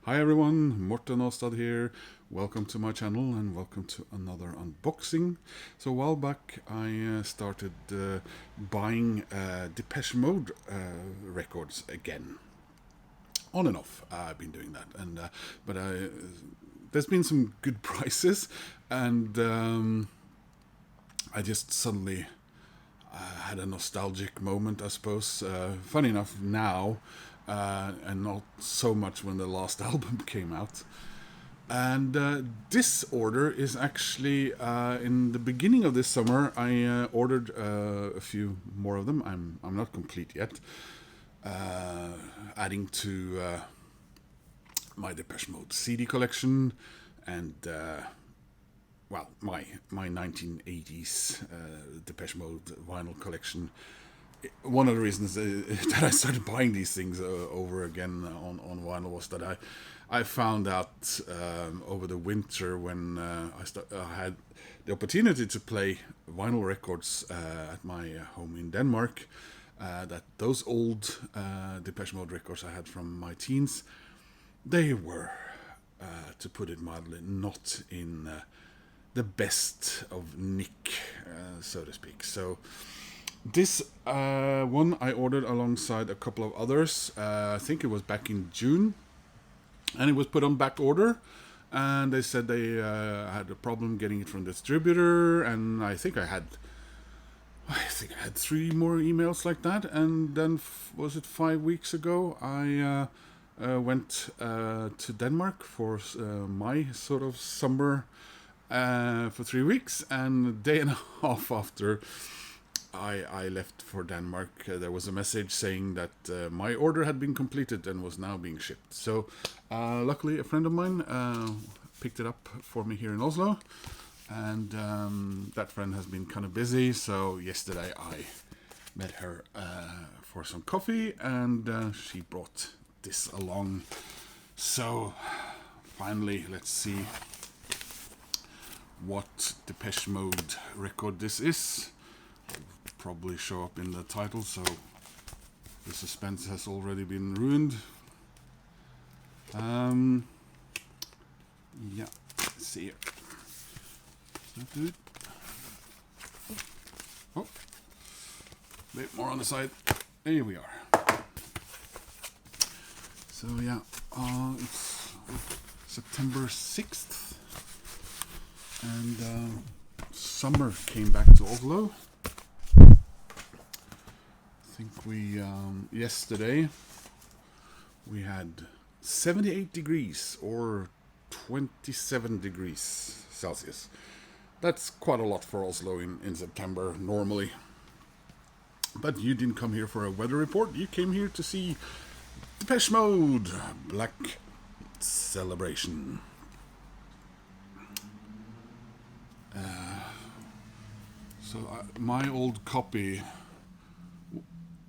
Hi everyone, Morten Åstad here. Welcome to my channel and welcome to another unboxing. So a while back I started buying Depeche Mode records again. On and off, I've been doing that, and there's been some good prices, and I just suddenly had a nostalgic moment, I suppose. Funny enough, now, and not so much when the last album came out. And this order is actually in the beginning of this summer. I ordered a few more of them. I'm not complete yet. Adding to my Depeche Mode CD collection and my 1980s Depeche Mode vinyl collection. One of the reasons that I started buying these things over again on vinyl was that I found out over the winter when I had the opportunity to play vinyl records at my home in Denmark, that those old Depeche Mode records I had from my teens, they were, to put it mildly, not in the best of nick, so to speak. So this one I ordered alongside a couple of others. I think it was back in June, and it was put on back order. And they said they had a problem getting it from the distributor, and I think I had 3 more emails like that. And then was it 5 weeks ago? I went to Denmark for my sort of summer for 3 weeks, and a day and a half after I left for Denmark, there was a message saying that my order had been completed and was now being shipped. So luckily a friend of mine picked it up for me here in Oslo, and that friend has been kind of busy, so yesterday I met her for some coffee, and she brought this along. So finally, let's see what Depeche Mode record this is. Probably show up in the title, so the suspense has already been ruined. Yeah, let's see here. Oh, a bit more on the side. Here we are. So yeah, it's September 6th, and summer came back to Oslo. I think we yesterday we had 78 degrees or 27 degrees Celsius. That's quite a lot for Oslo in September normally. But you didn't come here for a weather report. You came here to see Depeche Mode Black Celebration. My old copy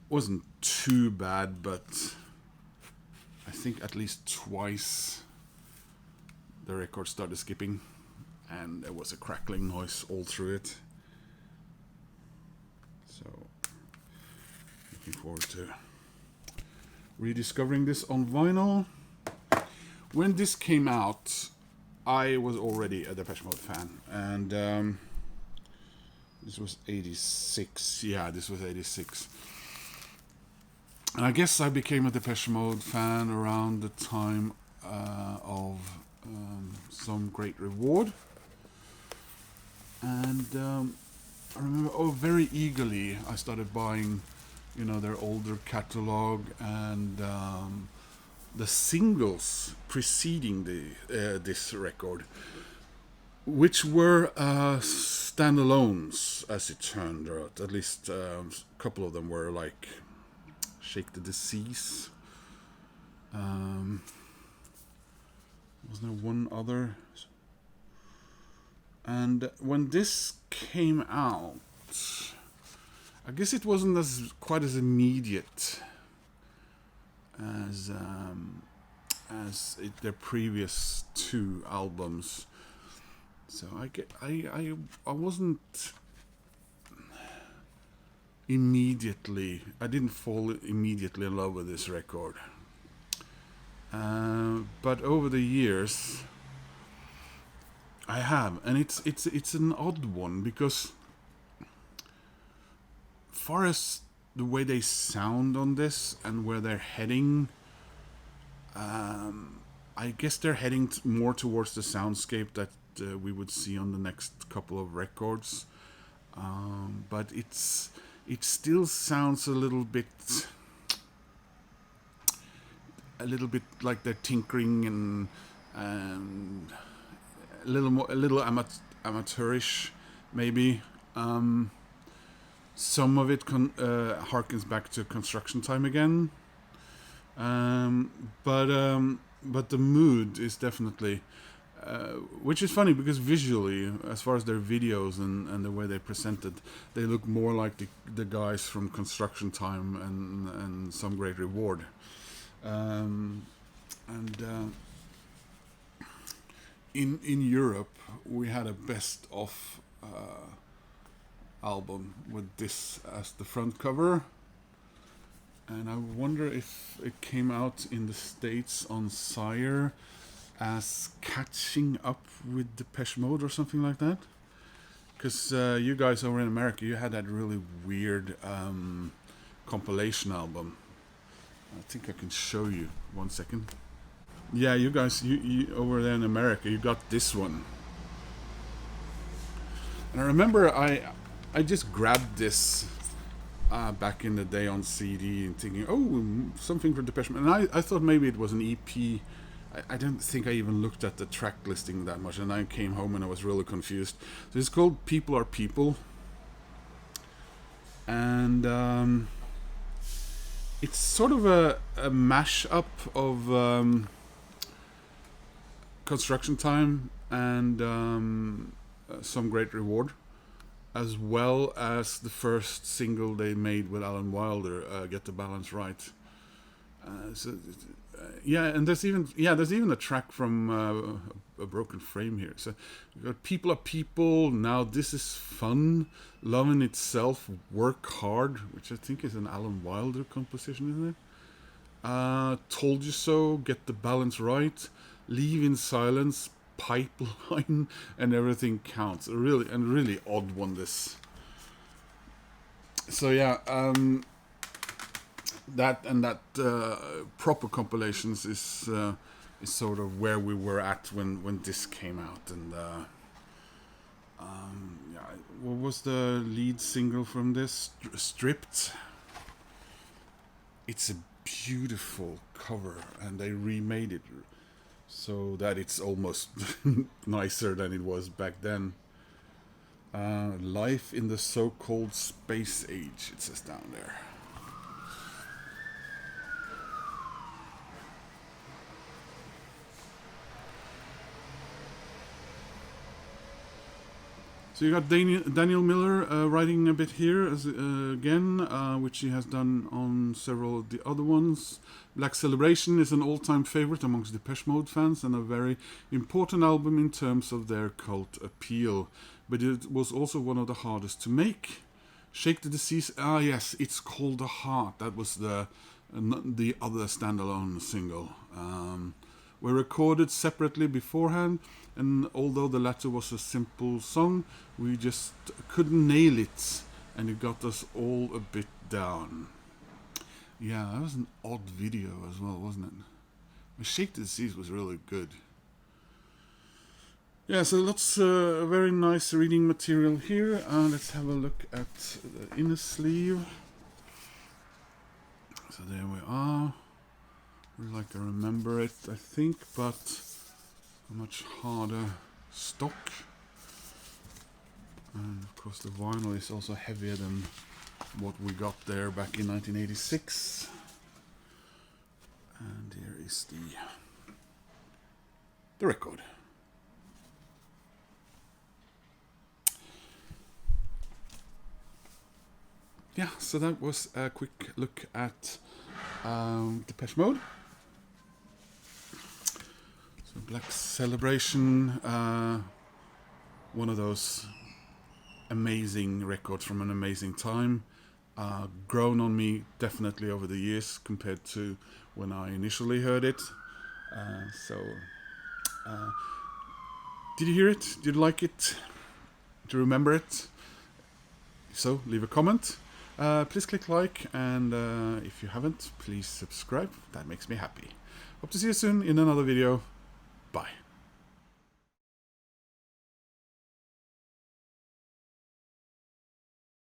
wasn't too bad, but I think at least twice the record started skipping, and there was a crackling noise all through it. So looking forward to rediscovering this on vinyl. When this came out, I was already a Depeche Mode fan, and this was 86. Yeah, this was 86. And I guess I became a Depeche Mode fan around the time of Some Great Reward. And I remember, very eagerly I started buying, their older catalog and the singles preceding this record, which were standalones, as it turned out. At least a couple of them were, like Shake the Disease. Was there one other? And when this came out, I guess it wasn't quite as immediate as their previous 2 albums. So I wasn't immediately. I didn't fall immediately in love with this record. But over the years, I have, and it's an odd one because, far as the way they sound on this and where they're heading, I guess they're heading more towards the soundscape that we would see on the next couple of records. But it still sounds a little bit like they're tinkering and a little amateurish, maybe. Some of it harkens back to Construction Time again, but the mood is definitely, which is funny because visually, as far as their videos and the way they presented, they look more like the guys from Construction Time and Some Great Reward. In Europe, we had a best of album with this as the front cover, and I wonder if it came out in the States on Sire as Catching Up with Depeche Mode or something like that. Because you guys over in America, you had that really weird compilation album. I think I can show you. 1 second. Yeah, you guys, you over there in America, you got this one. And I remember I just grabbed this back in the day on CD and thinking, oh, something for Depeche Mode. And I thought maybe it was an EP. I don't think I even looked at the track listing that much. And I came home and I was really confused. So it's called People Are People. And it's sort of a mash-up of Construction Time and Some Great Reward, as well as the first single they made with Alan Wilder, "Get the Balance Right." And there's even a track from a Broken Frame here. So we've got People Are People. Now This Is Fun, Love in Itself, Work Hard, which I think is an Alan Wilder composition, isn't it? Told You So, Get the Balance Right, Leave in Silence, Pipeline, and Everything Counts. A really odd one, this. So yeah, that proper compilations is sort of where we were at when this came out. And what was the lead single from this? Stripped. It's a beautiful cover, and they remade it so that it's almost nicer than it was back then. Life in the So-Called Space Age, it says down there. So you got Daniel Miller writing a bit here again, which he has done on several of the other ones. Black Celebration is an all-time favorite amongst Depeche Mode fans and a very important album in terms of their cult appeal. But it was also one of the hardest to make. Shake the Disease, yes, It's Called the Heart. That was the other standalone single. Were recorded separately beforehand, and although the latter was a simple song, we just couldn't nail it, and it got us all a bit down. Yeah, that was an odd video as well, wasn't it? But Shake the Disease was really good. Yeah, so lots of very nice reading material here. Let's have a look at the inner sleeve. So there we are. Like I remember it, I think, but a much harder stock. And of course the vinyl is also heavier than what we got there back in 1986. And here is the record. Yeah, so that was a quick look at Depeche Mode. So Black Celebration, one of those amazing records from an amazing time. Grown on me definitely over the years compared to when I initially heard it. Did you hear it? Did you like it? Do you remember it? So leave a comment. Please click like, and if you haven't, please subscribe. That makes me happy. Hope to see you soon in another video. Bye.